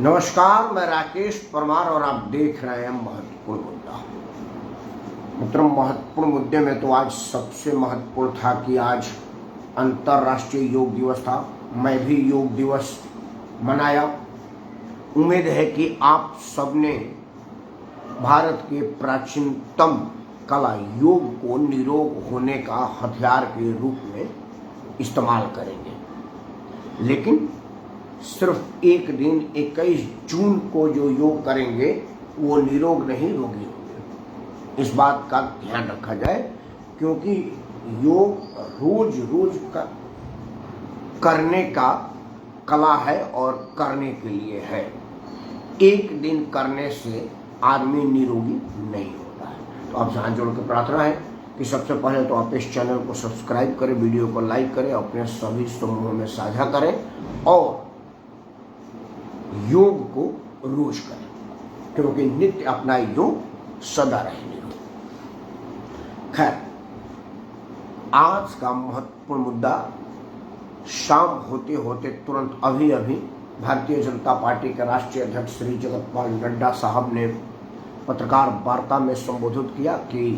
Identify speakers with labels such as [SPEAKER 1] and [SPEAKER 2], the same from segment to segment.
[SPEAKER 1] नमस्कार, मैं राकेश परमार और आप देख रहे हैं महत्वपूर्ण मुद्दा। मित्रों, महत्वपूर्ण मुद्दे में तो आज सबसे महत्वपूर्ण था कि आज अंतर्राष्ट्रीय योग दिवस था। मैं भी योग दिवस मनाया। उम्मीद है कि आप सबने भारत के प्राचीनतम कला योग को निरोग होने का हथियार के रूप में इस्तेमाल करेंगे, लेकिन सिर्फ एक दिन 21 जून को जो योग करेंगे वो निरोग नहीं, रोगी होंगे। इस बात का ध्यान रखा जाए, क्योंकि योग रोज रोज करने का कला है और करने के लिए है। एक दिन करने से आदमी निरोगी नहीं होता है। तो आपसे हाथ जोड़ के प्रार्थना है कि सबसे पहले तो आप इस चैनल को सब्सक्राइब करें, वीडियो को लाइक करें, अपने सभी समूहों में साझा करें और योग को रोज करें, क्योंकि नित्य अपना योग सदा रहे निरोग। खैर, आज का महत्वपूर्ण मुद्दा शाम होते होते तुरंत अभी भारतीय जनता पार्टी के राष्ट्रीय अध्यक्ष श्री जगत प्रकाश नड्डा साहब ने पत्रकार वार्ता में संबोधित किया कि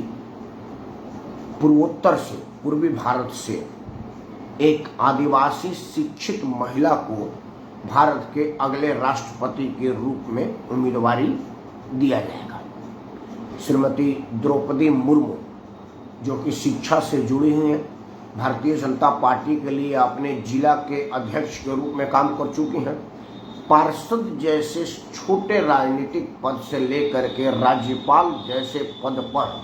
[SPEAKER 1] पूर्वोत्तर से, पूर्वी भारत से एक आदिवासी शिक्षित महिला को भारत के अगले राष्ट्रपति के रूप में उम्मीदवारी दिया जाएगा। श्रीमती द्रौपदी मुर्मू, जो कि शिक्षा से जुड़ी हुई हैं, भारतीय जनता पार्टी के लिए अपने जिला के अध्यक्ष के रूप में काम कर चुकी हैं। पार्षद जैसे छोटे राजनीतिक पद से लेकर के राज्यपाल जैसे पद पर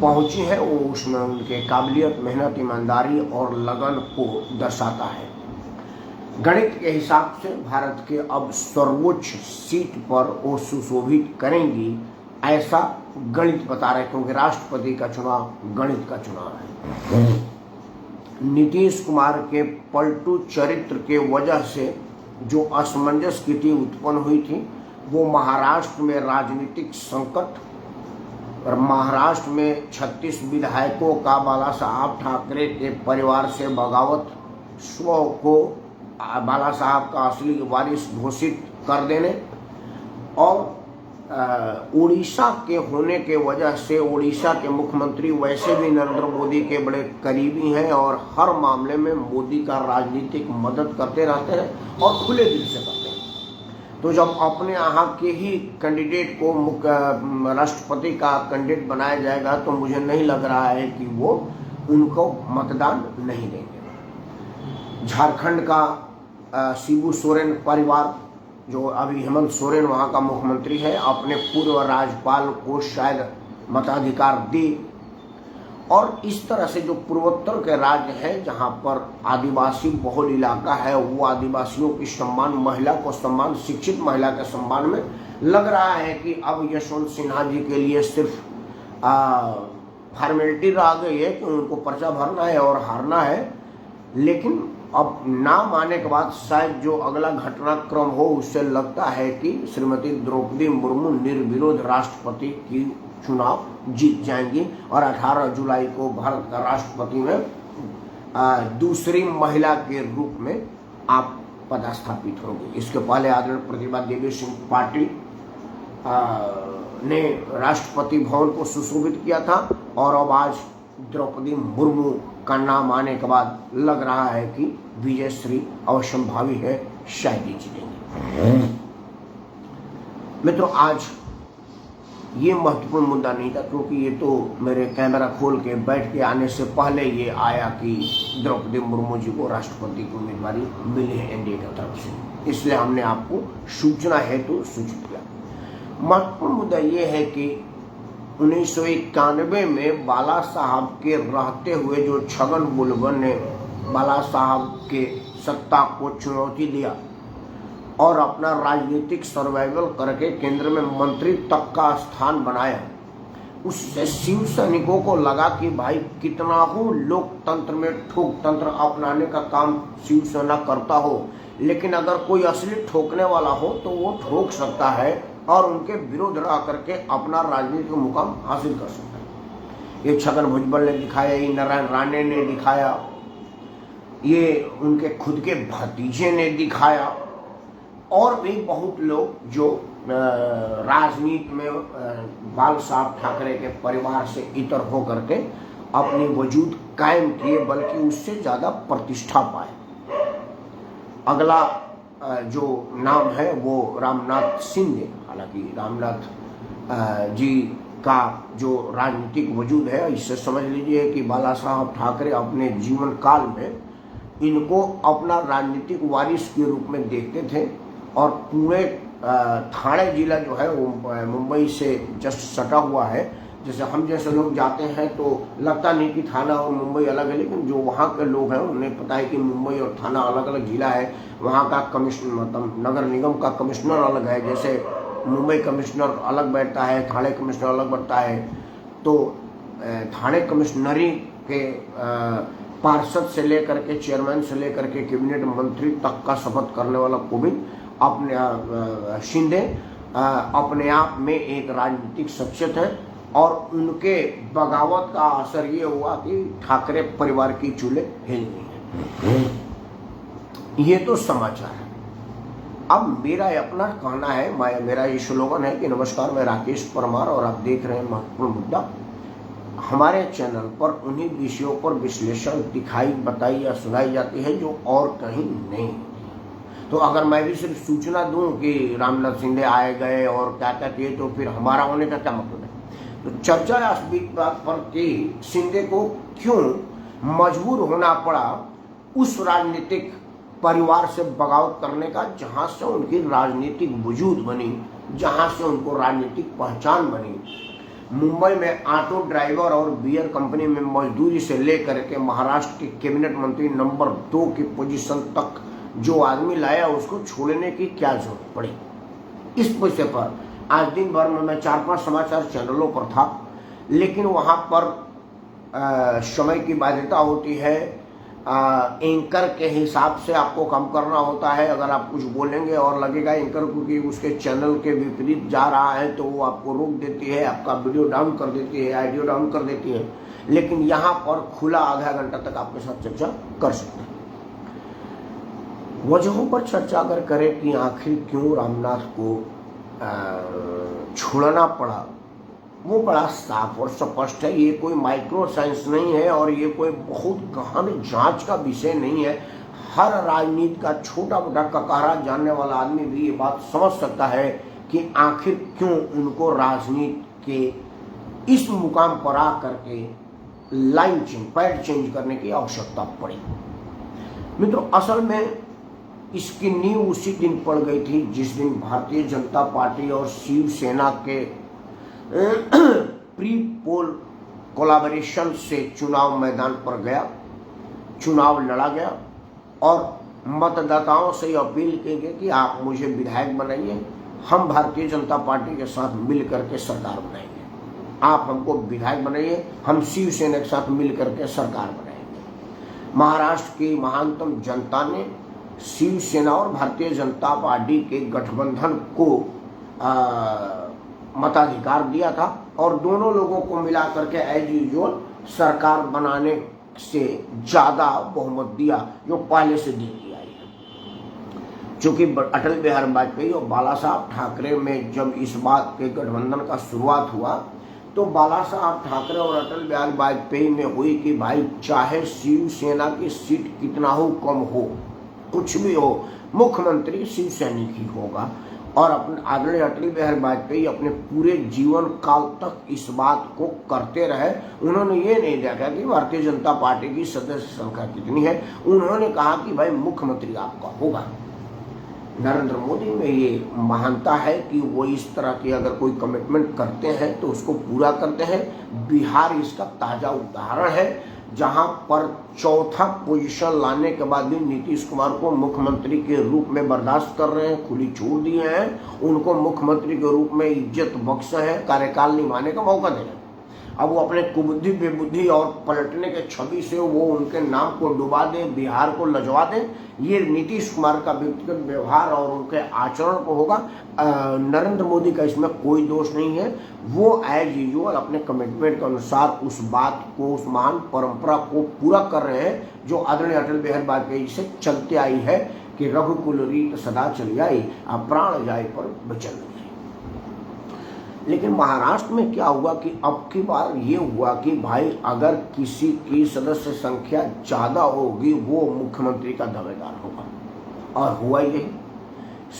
[SPEAKER 1] पहुंची है, वो उसमें उनके काबिलियत, मेहनत, ईमानदारी और लगन को दर्शाता है। गणित के हिसाब से भारत के अब सर्वोच्च सीट पर वो सुशोभित करेंगी, ऐसा गणित बता रहे, क्योंकि राष्ट्रपति का चुनाव गणित का चुनाव है। नीतीश कुमार के पलटू चरित्र के वजह से जो असमंजस स्थिति उत्पन्न हुई थी, वो महाराष्ट्र में राजनीतिक संकट और महाराष्ट्र में 36 विधायकों का बाला साहब ठाकरे के परिवार से बगावत, स्व को बाला साहब का असली वारिस घोषित कर देने और उड़ीसा के होने के वजह से उड़ीसा के मुख्यमंत्री वैसे भी नरेंद्र मोदी के बड़े करीबी हैं और हर मामले में मोदी का राजनीतिक मदद करते रहते हैं और खुले दिल से करते हैं। तो जब अपने यहाँ के ही कैंडिडेट को मुख्य राष्ट्रपति का कैंडिडेट बनाया जाएगा, तो मुझे नहीं लग रहा है कि वो उनको मतदान नहीं देंगे। झारखंड का शिबू सोरेन परिवार, जो अभी हेमंत सोरेन वहाँ का मुख्यमंत्री है, अपने पूर्व राज्यपाल को शायद मताधिकार दे। और इस तरह से जो पूर्वोत्तर के राज्य हैं, जहाँ पर आदिवासी बहुल इलाका है, वो आदिवासियों की सम्मान, महिला को सम्मान, शिक्षित महिला के सम्मान में लग रहा है कि अब यशवंत सिन्हा जी के लिए सिर्फ फॉर्मेलिटी रह गई है कि उनको पर्चा भरना है और हारना है। लेकिन अब नाम आने के बाद शायद जो अगला घटनाक्रम हो, उससे लगता है कि श्रीमती द्रौपदी मुर्मू निर्विरोध राष्ट्रपति की चुनाव जीत जाएंगी और 18 जुलाई को भारत का राष्ट्रपति में दूसरी महिला के रूप में आप पदस्थापित होंगे। इसके पहले आदरणीय प्रतिभा देवी सिंह पाटिल ने राष्ट्रपति भवन को सुशोभित किया था और अब आज द्रौपदी मुर्मू का नाम आने के बाद लग रहा है कि विजय श्री अवश्यंभावी है, शायद ही जीतेंगे। मित्रों, आज ये महत्वपूर्ण मुद्दा नहीं था, क्योंकि ये तो मेरे कैमरा खोल के बैठ के आने से पहले ये आया कि द्रौपदी मुर्मू जी को राष्ट्रपति की उम्मीदवारी मिली है एनडीए की तरफ से, इसलिए हमने आपको सूचना हेतु सूचित किया। महत्वपूर्ण मुद्दा ये है कि 1991 में बाला साहब के रहते हुए जो छगन भुजबल ने बाला साहब के सत्ता को चुनौती दिया और अपना राजनीतिक सर्वाइवल करके केंद्र में मंत्री तक का स्थान बनाया, उससे शिव सैनिकों को लगा कि भाई कितना हो लोकतंत्र में ठोक तंत्र अपनाने का काम शिवसेना करता हो, लेकिन अगर कोई असली ठोकने वाला हो तो वो ठोक सकता है और उनके विरोध रह करके अपना राजनीतिक मुकाम हासिल कर सकता है। ये छगन भुजबल ने दिखाया, ये नारायण राणे ने दिखाया, ये उनके खुद के भतीजे ने दिखाया और भी बहुत लोग जो राजनीति में बाला साहब ठाकरे के परिवार से इतर होकर के अपनी वजूद कायम किए, बल्कि उससे ज़्यादा प्रतिष्ठा पाए। अगला जो नाम है वो रामनाथ शिंदे। हालांकि रामनाथ जी का जो राजनीतिक वजूद है, इससे समझ लीजिए कि बाला साहब ठाकरे अपने जीवन काल में इनको अपना राजनीतिक वारिस के रूप में देखते थे। और पूरे ठाणे जिला जो है वो मुंबई से जस्ट सटा हुआ है। जैसे हम जैसे लोग जाते हैं तो लगता नहीं कि थाना और मुंबई अलग है, लेकिन जो वहाँ के लोग हैं उन्हें पता है कि मुंबई और थाना अलग अलग जिला है। वहाँ का कमिश्नर मतलब नगर निगम का कमिश्नर अलग है, जैसे मुंबई कमिश्नर अलग बैठता है, थाने कमिश्नर अलग बैठता है। तो थाने कमिश्नरी के पार्षद से लेकर के चेयरमैन से लेकर के कैबिनेट मंत्री तक का शपथ करने वाला कोविंद अपने शिंदे अपने आप में एक राजनीतिक शख्सियत है। और उनके बगावत का असर ये हुआ कि ठाकरे परिवार की चूल्हे हिल गई हैं। ये तो समाचार है। अब मेरा अपना कहना है, मेरा ये स्लोगन है कि नमस्कार, मैं राकेश परमार और आप देख रहे हैं महत्वपूर्ण मुद्दा। हमारे चैनल पर उन्हीं विषयों पर विश्लेषण दिखाई, बताई या सुनाई जाती है जो और कहीं नहीं। तो अगर मैं भी सिर्फ सूचना दूं कि रामनाथ शिंदे आए गए और क्या क्या किए, तो फिर हमारा होने का क्या मतलब है। तो चर्चा इस बात पर कि शिंदे को क्यों मजबूर होना पड़ा उस राजनीतिक परिवार से बगावत करने का जहां से उनकी राजनीतिक वजूद बनी, जहां से उनको राजनीतिक पहचान बनी। मुंबई में ऑटो ड्राइवर और बियर कंपनी में मजदूरी से लेकर के महाराष्ट्र के कैबिनेट मंत्री नंबर 2 की पोजीशन तक जो आदमी लाया, उसको छोड़ने की क्या जरूरत पड़ी। इस विषय पर आज दिन भर में मैं 4-5 समाचार चैनलों पर था, लेकिन वहां पर समय की बाध्यता होती है। एंकर के हिसाब से आपको काम करना होता है। अगर आप कुछ बोलेंगे और लगेगा एंकर को कि उसके चैनल के विपरीत जा रहा है, तो वो आपको रोक देती है, आपका वीडियो डाउन कर देती है, ऑडियो डाउन कर देती है। लेकिन यहाँ पर खुला आधा घंटा तक आपके साथ चर्चा कर सकते हैं। वजहों पर चर्चा अगर करें कि आखिर क्यों रामनाथ को छोड़ना पड़ा, वो बड़ा साफ और स्पष्ट है। ये कोई माइक्रो साइंस नहीं है और ये कोई बहुत गहन जांच का विषय नहीं है। हर राजनीति का छोटा मोटा ककारा जानने वाला आदमी भी ये बात समझ सकता है कि आखिर क्यों उनको राजनीति के इस मुकाम पर आकर के लाइन चेंज, पैड चेंज करने की आवश्यकता पड़ी। मित्रों, असल में इसकी नींव उसी दिन पड़ गई थी जिस दिन भारतीय जनता पार्टी और शिवसेना के प्री पोल कोलैबोरेशन से चुनाव मैदान पर गया, चुनाव लड़ा गया और मतदाताओं से अपील की गई कि आप मुझे विधायक बनाइए, हम भारतीय जनता पार्टी के साथ मिल करके सरकार बनाएंगे। आप हमको विधायक बनाइए, हम शिवसेना के साथ मिल करके सरकार बनाएंगे। महाराष्ट्र की महानतम जनता ने शिवसेना और भारतीय जनता पार्टी के गठबंधन को मताधिकार दिया था और दोनों लोगों को मिलाकर के एज यूजुअल सरकार बनाने से ज्यादा बहुमत दिया जो पहले से दी आई है। चूंकि अटल बिहारी वाजपेयी और बाला साहब ठाकरे में जब इस बात के गठबंधन का शुरुआत हुआ, तो बाला साहब ठाकरे और अटल बिहारी वाजपेयी में हुई कि भाई चाहे शिवसेना की सीट कितना हो कम हो, कुछ भी हो, मुख्यमंत्री शिवसैनिक ही होगा। और अपने आदरणीय अटल बिहारी वाजपेयी अपने पूरे जीवन काल तक इस बात को करते रहे। उन्होंने ये नहीं देखा कि भारतीय जनता पार्टी की सदस्य संख्या कितनी है, उन्होंने कहा कि भाई मुख्यमंत्री आपका होगा। नरेंद्र मोदी में ये महानता है कि वो इस तरह की अगर कोई कमिटमेंट करते हैं तो उसको पूरा करते हैं। बिहार इसका ताजा उदाहरण है, जहां पर चौथा पोजीशन लाने के बाद भी नीतीश कुमार को मुख्यमंत्री के रूप में बर्दाश्त कर रहे हैं, खुली छोड़ दिए हैं, उनको मुख्यमंत्री के रूप में इज्जत बख्शे हैं, कार्यकाल निभाने का मौका दे रहे हैं। अब वो अपने कुबुद्धि बेबुद्धि और पलटने के छवि से वो उनके नाम को डुबा दें, बिहार को लजवा दें, ये नीतीश कुमार का व्यक्तिगत व्यवहार और उनके आचरण को होगा। नरेंद्र मोदी का इसमें कोई दोष नहीं है। वो एज यूजुअल अपने कमिटमेंट के अनुसार उस बात को, उस महान परंपरा को पूरा कर रहे हैं जो आदरणीय अटल बिहारी वाजपेयी से चलते आई है कि रघुकुल रीत सदा चली आई, अब प्राण जाए पर बचन नहीं। लेकिन महाराष्ट्र में क्या हुआ कि अब की बार ये हुआ कि भाई अगर किसी की सदस्य संख्या ज्यादा होगी वो मुख्यमंत्री का दावेदार होगा। और हुआ यही,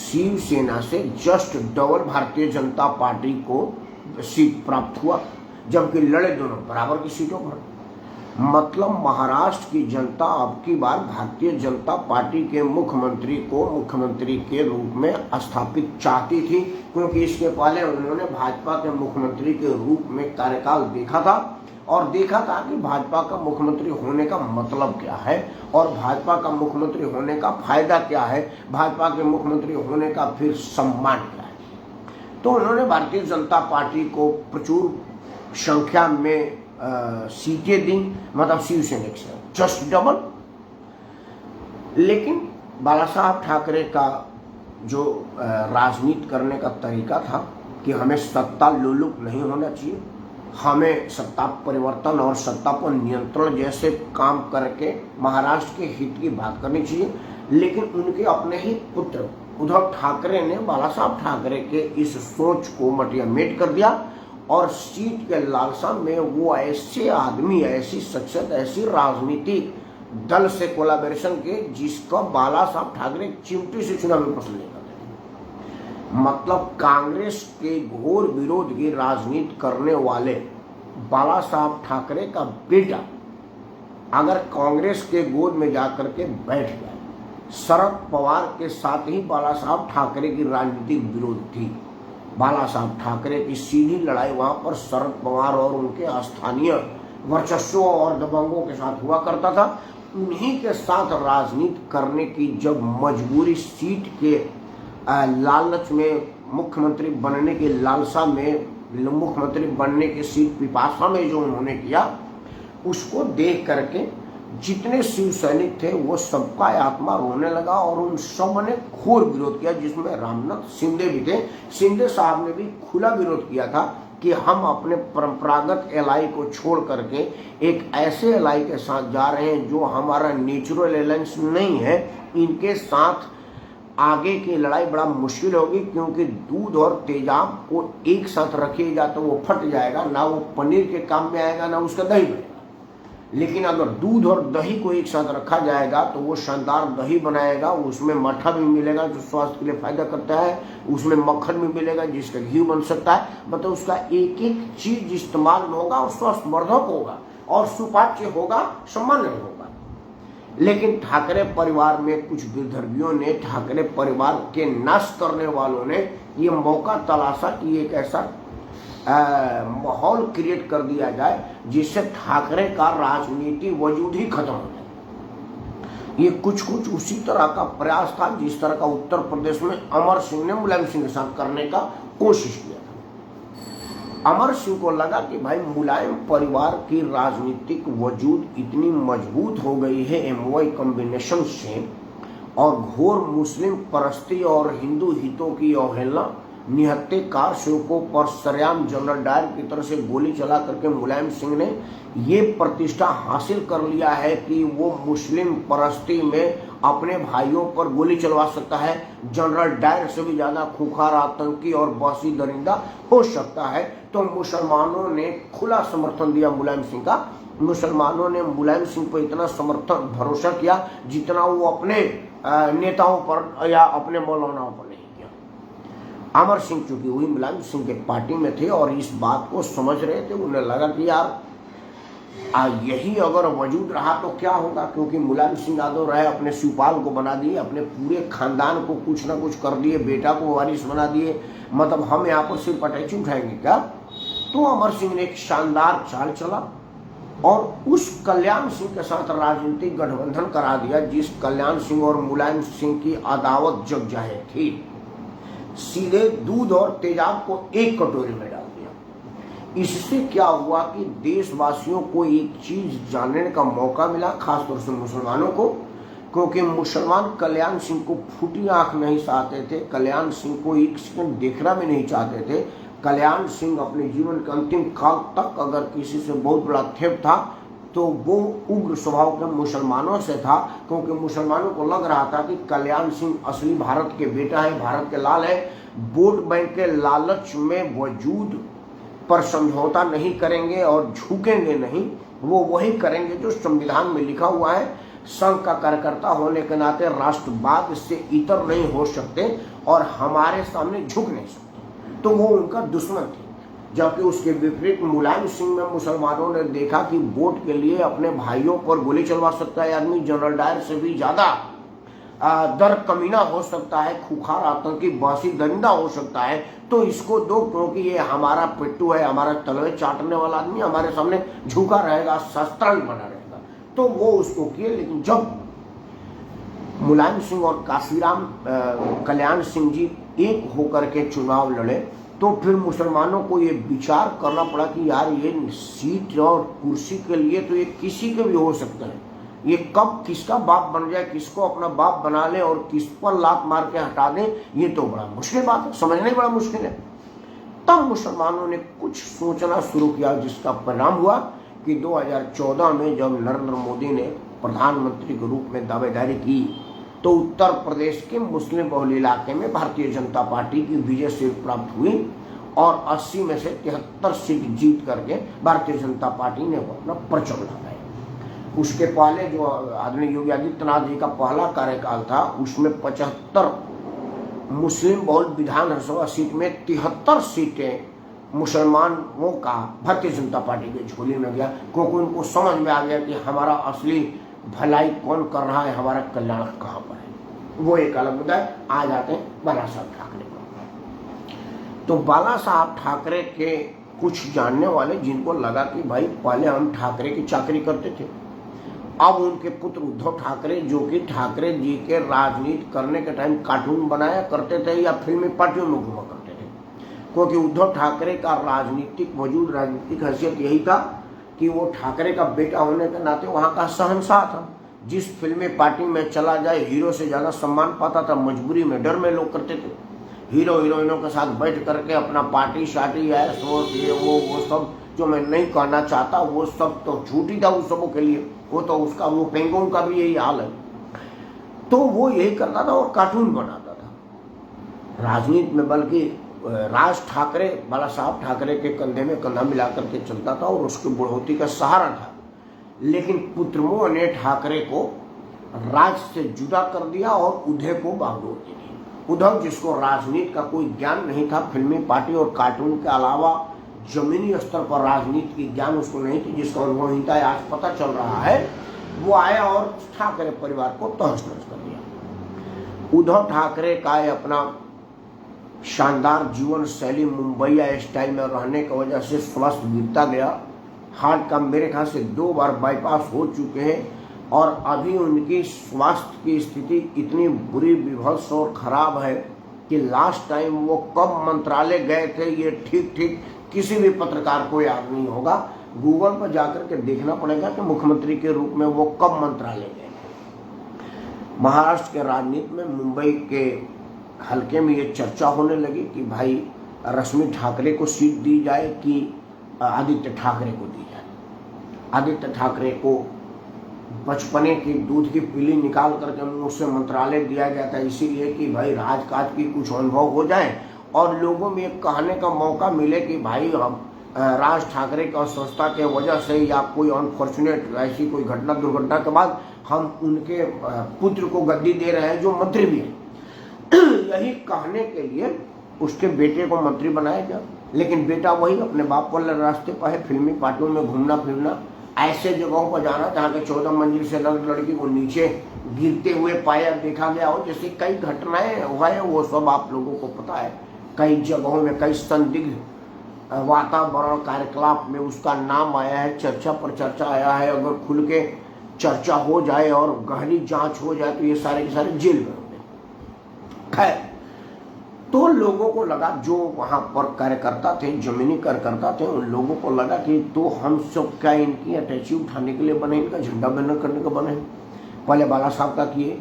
[SPEAKER 1] शिवसेना से just double Bharatiya Janata party को सीट प्राप्त हुआ, जबकि लड़े दोनों बराबर की सीटों पर। मतलब महाराष्ट्र की जनता अब की बार भारतीय जनता पार्टी के मुख्यमंत्री को मुख्यमंत्री के रूप में स्थापित चाहती थी, क्योंकि इसके पहले उन्होंने भाजपा के मुख्यमंत्री के रूप में कार्यकाल देखा था और देखा था कि भाजपा का मुख्यमंत्री होने का मतलब क्या है और भाजपा का मुख्यमंत्री होने का फायदा क्या है, भाजपा के मुख्यमंत्री होने का फिर सम्मान क्या है। तो उन्होंने भारतीय जनता पार्टी को प्रचुर संख्या में सीटें दी, मतलब शिवसेना से जस्ट डबल। लेकिन बाला साहब ठाकरे का जो राजनीति करने का तरीका था कि हमें सत्ता लोलुप नहीं होना चाहिए, हमें सत्ता परिवर्तन और सत्ता पर नियंत्रण जैसे काम करके महाराष्ट्र के हित की बात करनी चाहिए। लेकिन उनके अपने ही पुत्र उद्धव ठाकरे ने बाला साहब ठाकरे के इस सोच को मटियामेट कर दिया और सीट के लालसा में वो ऐसे आदमी, ऐसी शख्सियत, ऐसी राजनीतिक दल से कोलाबोरेशन के जिसका बाला साहब ठाकरे चिमटी से चुनाव में पसंद नहीं करते। मतलब कांग्रेस के घोर विरोध की राजनीति करने वाले बाला साहब ठाकरे का बेटा अगर कांग्रेस के गोद में जाकर के बैठ गया, शरद पवार के साथ ही बाला साहब ठाकरे की राजनीतिक विरोध थी। बाला साहब ठाकरे की सीधी लड़ाई वहां पर शरद पवार और उनके स्थानीय वर्चस्वों और दबंगों के साथ हुआ करता था। उन्हीं के साथ राजनीति करने की जब मजबूरी, सीट के लालच में, मुख्यमंत्री बनने के लालसा में, मुख्यमंत्री बनने की सीट पिपासा में जो उन्होंने किया, उसको देख करके जितने शिव सैनिक थे वो सबका आत्मा रोने लगा और उन सब ने घोर विरोध किया, जिसमें रामनाथ शिंदे भी थे। शिंदे साहब ने भी खुला विरोध किया था कि हम अपने परंपरागत एलआई को छोड़ करके एक ऐसे एलआई के साथ जा रहे हैं जो हमारा नेचुरल एलायंस नहीं है। इनके साथ आगे की लड़ाई बड़ा मुश्किल होगी, क्योंकि दूध और तेजाब को एक साथ रखिएगा तो वो फट जाएगा, ना वो पनीर के काम में आएगा ना उसका दही बनेगा। लेकिन अगर दूध और दही को एक साथ रखा जाएगा तो वो शानदार दही बनाएगा, उसमें मट्ठा भी मिलेगा जो स्वास्थ्य के लिए फायदा करता है, उसमें मक्खन भी मिलेगा जिसका घी बन सकता है। मतलब उसका एक एक चीज इस्तेमाल होगा और स्वास्थ्यवर्धक होगा और सुपाच्य होगा, सामान्य होगा। लेकिन ठाकरे परिवार में कुछ विदर्भियों ने, ठाकरे परिवार के नाश करने वालों ने ये मौका तलाशा कि एक ऐसा माहौल क्रिएट कर दिया जाए जिससे ठाकरे का राजनीति वजूद ही खत्म हो जाए। ये कुछ उसी तरह का प्रयास था जिस तरह का उत्तर प्रदेश में अमर सिंह ने मुलायम सिंह के साथ करने का कोशिश किया था। अमर सिंह को लगा कि भाई मुलायम परिवार की राजनीतिक वजूद इतनी मजबूत हो गई है एमवाई कॉम्बिनेशन से, और घोर मुस्लिम परस्ती और हिंदू हितों की अवहेलना, निहत्थे कार सेवकों पर सरेआम जनरल डायर की तरह से गोली चला करके मुलायम सिंह ने ये प्रतिष्ठा हासिल कर लिया है कि वो मुस्लिम परस्ती में अपने भाइयों पर गोली चलवा सकता है, जनरल डायर से भी ज्यादा खुखार आतंकी और बहसी दरिंदा हो सकता है। तो मुसलमानों ने खुला समर्थन दिया मुलायम सिंह का। मुसलमानों ने मुलायम सिंह पर इतना समर्थन, भरोसा किया जितना वो अपने नेताओं पर या अपने मौलानाओं पर नहीं। अमर सिंह चूंकि वही मुलायम सिंह के पार्टी में थे और इस बात को समझ रहे थे, उन्हें लगा कि यार यही अगर वजूद रहा तो क्या होगा, क्योंकि मुलायम सिंह यादव रहे, अपने शिवपाल को बना दिए, अपने पूरे खानदान को कुछ ना कुछ कर दिए, बेटा को वारिस बना दिए, मतलब हम यहाँ पर सिर्फ अटैची उठाएंगे क्या। तो अमर सिंह ने एक शानदार चाल चला और उस कल्याण सिंह के साथ राजनीतिक गठबंधन करा दिया जिस कल्याण सिंह और मुलायम सिंह की अदावत जग जाहिर थी। सीधे दूध और तेजाब को एक कटोरी में डाल दिया। इससे क्या हुआ कि देशवासियों को एक चीज जानने का मौका मिला, खासतौर से मुसलमानों को, क्योंकि मुसलमान कल्याण सिंह को फूटी आंख नहीं चाहते थे, कल्याण सिंह को एक सेकंड देखना भी नहीं चाहते थे। कल्याण सिंह अपने जीवन के अंतिम काल तक अगर किसी से बहुत बड़ा थेप था तो वो उग्र स्वभाव के मुसलमानों से था, क्योंकि मुसलमानों को लग रहा था कि कल्याण सिंह असली भारत के बेटा है, भारत के लाल है। वोट बैंक के लालच में वजूद पर समझौता नहीं करेंगे और झुकेंगे नहीं, वो वही करेंगे जो संविधान में लिखा हुआ है। संघ का कार्यकर्ता होने के नाते राष्ट्रवाद से इतर नहीं हो सकते और हमारे सामने झुक नहीं सकते, तो वो उनका दुश्मन थे। जबकि उसके विपरीत मुलायम सिंह में मुसलमानों ने देखा कि वोट के लिए अपने भाइयों पर गोली चलवा सकता है आदमी, जनरल डायर से भी ज्यादा दर कमीना हो सकता है, खुखार आतंकी बासी दरिंदा हो सकता है, तो इसको दो, क्योंकि ये हमारा पिट्टू है, हमारा तलवे चाटने वाला आदमी, हमारे सामने झुका रहेगा, शस्त्रांग बना रहेगा, तो वो उसको किए। लेकिन जब मुलायम सिंह और काशीराम कल्याण सिंह जी एक होकर के चुनाव लड़े तो फिर मुसलमानों को ये विचार करना पड़ा कि यार ये सीट और कुर्सी के लिए तो ये किसी के भी हो सकते हैं, ये कब किसका बाप बन जाए, किसको अपना बाप बना ले और किस पर लात मार के हटा दें, ये तो बड़ा मुश्किल बात है, समझना बड़ा मुश्किल है। तब मुसलमानों ने कुछ सोचना शुरू किया, जिसका परिणाम हुआ कि 2014 में जब नरेंद्र मोदी ने प्रधानमंत्री के रूप में दावेदारी की तो उत्तर प्रदेश के मुस्लिम बहुल इलाके में भारतीय जनता पार्टी की विजय सीट प्राप्त हुई और 80 में से 73 सीट जीत करके भारतीय जनता पार्टी ने अपना परचम लगाया। उसके पहले जो आदरणीय योगी आदित्यनाथ जी का पहला कार्यकाल था उसमें 75 मुस्लिम बहुल विधानसभा सीट में 73 सीटें मुसलमानों का भारतीय जनता पार्टी की झोली में गया, क्योंकि उनको समझ में आ गया कि हमारा असली भलाई कौन कर रहा है, हमारा कल्याण कहाँ पर है। वो एक अलग मुद्दा है। आ जाते हैं बाला साहब ठाकरे को। तो बाला साहब ठाकरे के कुछ जानने वाले जिनको लगा कि भाई पहले हम ठाकरे की चाकरी करते थे, अब उनके पुत्र उद्धव ठाकरे जो कि ठाकरे जी के राजनीति करने के टाइम कार्टून बनाया करते थे या फिल्मी पार्टियों में घुमा करते थे, क्योंकि उद्धव ठाकरे का राजनीतिक वजूद, राजनीतिक हैसियत यही था कि वो ठाकरे का बेटा होने के नाते वहाँ का शहंशाह था। जिस फिल्मी पार्टी में चला जाए हीरो से ज़्यादा सम्मान पाता था, मजबूरी में डर में लोग करते थे। हीरो हीरोइनों के साथ बैठ करके अपना पार्टी शार्टी ऐश ये वो सब जो मैं नहीं कहना चाहता, वो सब तो झूठी था उस सबों के लिए, वो तो उसका वो पेंगोंग का भी यही हाल है। तो वो यही करता था और कार्टून बनाता था राजनीति में, बल्कि राज ठाकरे बाला साहब ठाकरे के कंधे में कंधा मिलाकर के चलता था और उसकी बढ़ोतरी का सहारा था। लेकिन पुत्रमोह ने ठाकरे को राज से जुदा कर दिया और उदय को बागडोर दे दी। उद्धव जिसको राजनीति का कोई ज्ञान नहीं था, फिल्मी पार्टी और कार्टून के अलावा जमीनी स्तर पर राजनीति की ज्ञान उसको नहीं थी, जिसका अनुभवहीनता आज पता चल रहा है, वो आया और ठाकरे परिवार को तहस नहस कर दिया। उद्धव ठाकरे का अपना शानदार जीवन शैली मुंबईया स्टाइल में रहने की वजह से स्वास्थ्य गिरता गया। हार्ट का मेरे ख्याल से 2 बार बाईपास हो चुके हैं और अभी उनकी स्वास्थ्य की स्थिति इतनी बुरी, विभत्स और खराब है कि लास्ट टाइम वो कब मंत्रालय गए थे ये ठीक किसी भी पत्रकार को याद नहीं होगा। गूगल पर जाकर के देखना पड़ेगा कि मुख्यमंत्री के रूप में वो कब मंत्रालय गए। महाराष्ट्र के राजनीति में मुंबई के हल्के में ये चर्चा होने लगी कि भाई रश्मि ठाकरे को सीट दी जाए कि आदित्य ठाकरे को दी जाए। आदित्य ठाकरे को बचपने की दूध की पीली निकाल करके उससे मंत्रालय दिया गया था, इसीलिए कि भाई राजकाज की कुछ अनुभव हो जाए और लोगों में एक कहने का मौका मिले कि भाई हम राज ठाकरे की अस्वस्थता के वजह से या कोई अनफॉर्चुनेट ऐसी कोई घटना दुर्घटना के बाद हम उनके पुत्र को गद्दी दे रहे हैं जो मंत्री भी है। यही कहने के लिए उसके बेटे को मंत्री बनाया गया, लेकिन बेटा वही अपने बाप वाले रास्ते पर है, फिल्मी पार्टियों में घूमना फिरना, ऐसे जगहों पर जाना जहाँ के 14 मंजिल से लड़की को नीचे गिरते हुए पाया देखा गया हो, जैसे कई घटनाएं हुआ है, वो सब आप लोगों को पता है। कई जगहों में कई संदिग्ध वातावरण कार्यकलाप में उसका नाम आया है, चर्चा पर चर्चा आया है। अगर खुल के चर्चा हो जाए और गहरी जांच हो जाए तो ये सारे के सारे जेल में होंगे। खैर, तो लोगों को लगा, जो वहां पर कार्यकर्ता थे, जमीनी कार्यकर्ता थे, उन लोगों को लगा कि तो हम सब क्या इनकी अटैची उठाने के लिए बने, इनका झंडा बैनर करने का बने। पहले बाला साहब का किए,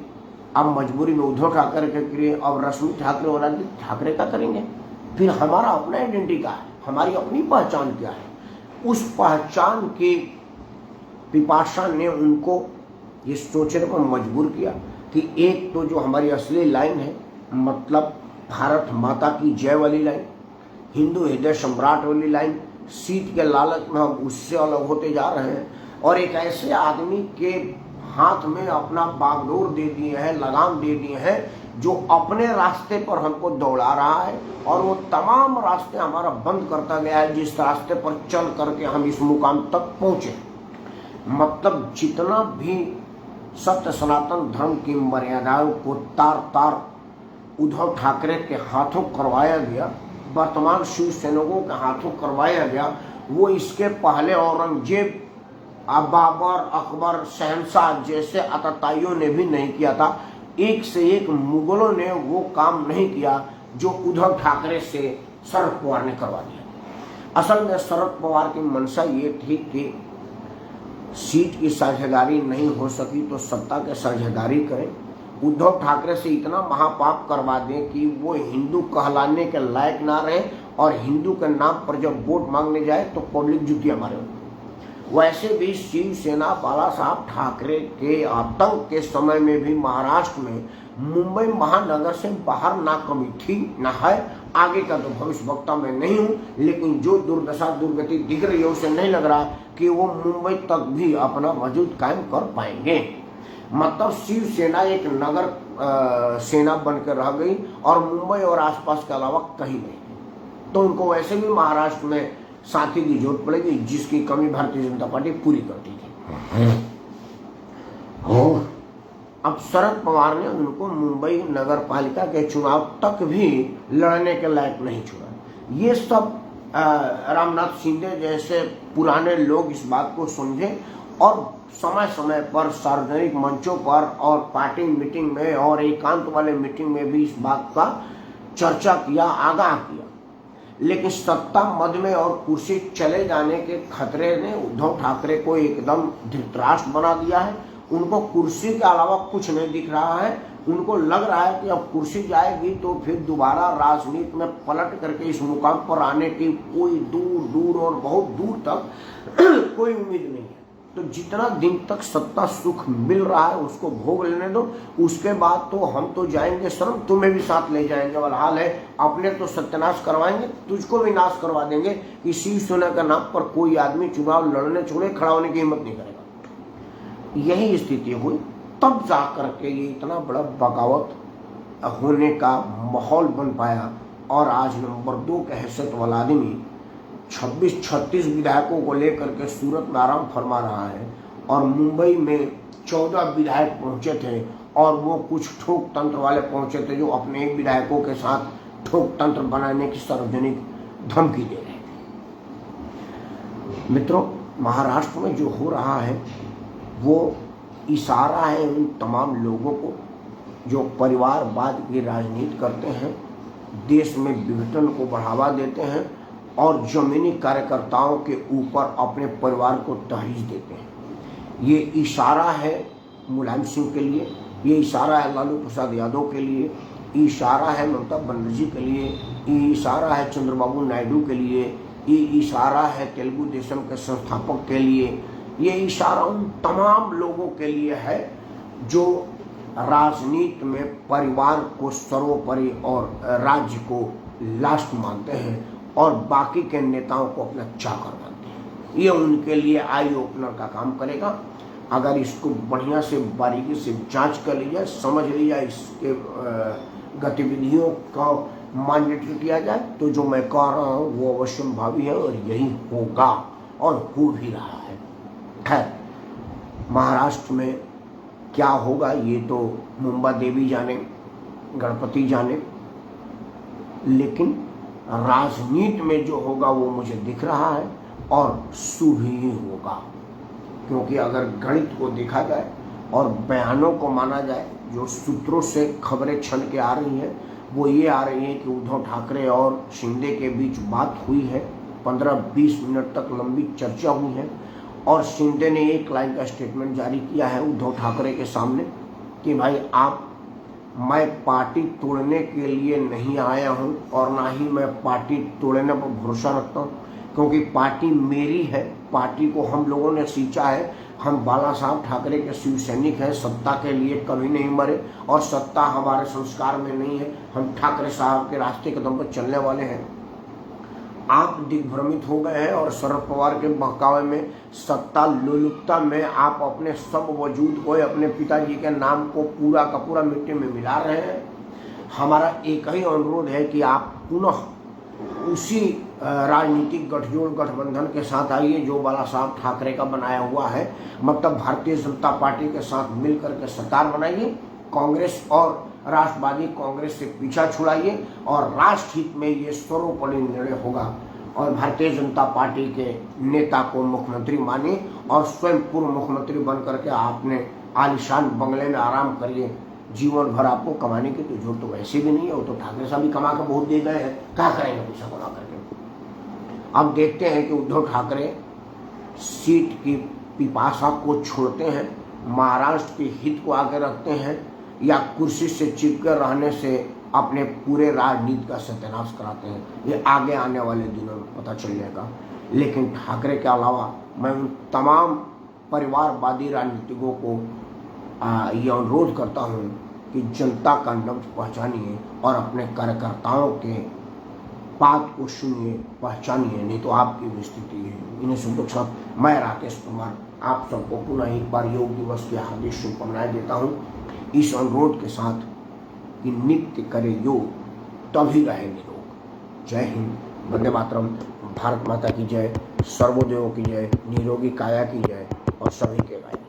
[SPEAKER 1] अब मजबूरी में उद्धव ठाकरे के किए, अब रश्मि ठाकरे और आदित्य ठाकरे का करेंगे। फिर हमारा अपना आइडेंटिटी क्या है, हमारी अपनी पहचान क्या है। उस पहचान की पिपासा ने उनको ये सोचने पर मजबूर किया कि एक तो जो हमारी असली लाइन है, मतलब भारत माता की जय वाली लाइन, हिंदू हृदय सम्राट वाली लाइन, सीट के लालच में हम उससे अलग होते जा रहे हैं और एक ऐसे आदमी के हाथ में अपना बागडोर दे दिए हैं, लगाम दे दिए हैं, जो अपने रास्ते पर हमको दौड़ा रहा है और वो तमाम रास्ते हमारा बंद करता गया है, जिस रास्ते पर चल करके हम इस मुकाम तक पहुंचे। मतलब जितना भी सत्य सनातन धर्म की मर्यादाओं को तार तार उद्धव ठाकरे के हाथों करवाया गया, वर्तमान शिवसैनिकों के हाथों करवाया गया, वो इसके पहले औरंगजेब, बाबर, अकबर, शहनशाह जैसे आतताइयों ने भी नहीं किया था। एक से एक मुगलों ने वो काम नहीं किया जो उद्धव ठाकरे से शरद पवार ने करवा दिया। असल में शरद पवार की मंशा ये थी कि सीट की साझेदारी नहीं हो सकी तो सत्ता की साझेदारी करें, उद्धव ठाकरे से इतना महापाप करवा दें कि वो हिंदू कहलाने के लायक ना रहे और हिंदू के नाम पर जब वोट मांगने जाए तो पब्लिक जुतियां मारे। वैसे भी शिवसेना बाला साहब ठाकरे के आतंक के समय में भी महाराष्ट्र में मुंबई महानगर से बाहर ना कमी थी ना है। आगे का तो भविष्य वक्ता मैं नहीं हूँ, लेकिन जो दुर्दशा दुर्गति दिख रही है उसे नहीं लग रहा कि वो मुंबई तक भी अपना वजूद कायम कर पाएंगे। मतलब शिवसेना एक नगर सेना बनकर रह गई और मुंबई और आसपास के अलावा कहीं नहीं। तो उनको वैसे भी महाराष्ट्र में साथी की जरूरत पड़ेगी, जिसकी कमी भारतीय जनता पार्टी पूरी करती थी। अब शरद पवार ने उनको मुंबई नगर पालिका के चुनाव तक भी लड़ने के लायक नहीं छोड़ा। ये सब रामनाथ शिंदे जैसे पुराने लोग इस बात को समझे और समय समय पर सार्वजनिक मंचों पर और पार्टी मीटिंग में और एकांत वाले मीटिंग में भी इस बात का चर्चा किया, आगाह किया। लेकिन सत्ता मद में और कुर्सी चले जाने के खतरे ने उद्धव ठाकरे को एकदम धृतराष्ट्र बना दिया है। उनको कुर्सी के अलावा कुछ नहीं दिख रहा है। उनको लग रहा है कि अब कुर्सी जाएगी तो फिर दोबारा राजनीति में पलट करके इस मुकाम पर आने की कोई दूर दूर और बहुत दूर तक कोई उम्मीद नहीं है। तो जितना दिन तक सत्ता सुख मिल रहा है उसको भोग लेने दो, उसके बाद तो हम तो जाएंगे शर्म, तुम्हें भी साथ ले जाएंगे। वाला हाल है, अपने तो सत्यानाश करवाएंगे, तुझको भी नाश करवा देंगे कि शिवसेना के नाम पर कोई आदमी चुनाव लड़ने छोड़े खड़ा होने की हिम्मत नहीं करेगा। यही स्थिति हुई, तब जा करके ये इतना बड़ा बगावत होने का माहौल बन पाया और आज नंबर 2 के हैसियत वाला आदमी 26-36 विधायकों को लेकर के सूरत में आराम फरमा रहा है और मुंबई में 14 विधायक पहुंचे थे और वो कुछ ठोक तंत्र वाले पहुंचे थे जो अपने एक विधायकों के साथ ठोक तंत्र बनाने की सार्वजनिक धमकी दे रहे थे। मित्रों, महाराष्ट्र में जो हो रहा है वो इशारा है उन तमाम लोगों को जो परिवारवाद की राजनीति करते हैं, देश में विघटन को बढ़ावा देते हैं और जमीनी कार्यकर्ताओं के ऊपर अपने परिवार को तहरीज देते हैं। ये इशारा है मुलायम सिंह के लिए, ये इशारा है लालू प्रसाद यादव के लिए, इशारा है ममता बनर्जी के लिए, ये इशारा है चंद्रबाबू नायडू के लिए, ये इशारा है तेलुगु देशम के संस्थापक के लिए, ये इशारा उन तमाम लोगों के लिए है जो राजनीति में परिवार को सर्वोपरि और राज्य को लास्ट मानते हैं और बाकी के नेताओं को अपना चाकर मानते हैं। ये उनके लिए आई ओपनर का काम करेगा। अगर इसको बढ़िया से बारीकी से जांच कर ली जाए, समझ ली जाए, इसके गतिविधियों का मॉनिटर किया जाए, तो जो मैं कह रहा हूँ वो अवश्यंभावी है और यही होगा और हो भी रहा है। खैर, महाराष्ट्र में क्या होगा ये तो मुंबा देवी जाने, गणपति जाने, लेकिन राजनीति में जो होगा वो मुझे दिख रहा है और शुभ ही होगा। क्योंकि अगर गणित को देखा जाए और बयानों को माना जाए, जो सूत्रों से खबरें छन के आ रही हैं, वो ये आ रही है कि उद्धव ठाकरे और शिंदे के बीच बात हुई है, 15-20 मिनट तक लंबी चर्चा हुई है और शिंदे ने एक लाइन का स्टेटमेंट जारी किया है उद्धव ठाकरे के सामने कि भाई मैं पार्टी तोड़ने के लिए नहीं आया हूं और ना ही मैं पार्टी तोड़ने पर भरोसा रखता हूं, क्योंकि पार्टी मेरी है, पार्टी को हम लोगों ने सींचा है, हम बाला साहब ठाकरे के शिव सैनिक हैं, सत्ता के लिए कभी नहीं मरे और सत्ता हमारे संस्कार में नहीं है, हम ठाकरे साहब के रास्ते कदम पर चलने वाले हैं। आप दिग्भ्रमित हो गए हैं और शरद पवार के बहकावे में, सत्ता लोलुपता में आप अपने सब वजूद को, अपने पिताजी के नाम को पूरा का पूरा मिट्टी में मिला रहे हैं। हमारा एक ही अनुरोध है कि आप पुनः उसी राजनीतिक गठबंधन के साथ आइए जो बाला साहब ठाकरे का बनाया हुआ है, मतलब भारतीय जनता पार्टी के साथ मिलकर के सरकार बनाइए, कांग्रेस और राष्ट्रवादी कांग्रेस से पीछा छुड़ाइए और राष्ट्र हित में ये सर्वोपरि निर्णय होगा और भारतीय जनता पार्टी के नेता को मुख्यमंत्री मानिए और स्वयं पूर्व मुख्यमंत्री बन करके आपने आलीशान बंगले में आराम करिए। जीवन भर आपको कमाने की तो जरूरत तो वैसे भी नहीं है, वो तो ठाकरे साहब भी कमा कर बहुत दे गए हैं, क्या करेंगे पैसा कमा करके। अब देखते हैं कि उद्धव ठाकरे सीट की पिपासा को छोड़ते हैं, महाराष्ट्र के हित को आगे रखते हैं या कुर्सी से चिपकर रहने से अपने पूरे राजनीति का सत्यानाश कराते हैं, ये आगे आने वाले दिनों में पता चल जाएगा। लेकिन ठाकरे के अलावा मैं उन तमाम परिवारवादी राजनीतिकों को ये अनुरोध करता हूँ कि जनता का नब्ज पहचानिए और अपने कार्यकर्ताओं के बात को सुनिए, पहचानिए, नहीं तो आपकी भी स्थिति है। इन्हें शब्दों के साथ मैं राकेश कुमार आप सबको पुनः एक बार योग दिवस की हार्दिक शुभकामनाएं देता हूँ, इस अनुरोध के साथ कि नित्य करे योग तभी रहे निरोग। जय हिंद, वंदे मातरम, भारत माता की जय, सर्वोदयों की जय, निरोगी काया की जय और सभी के भाई।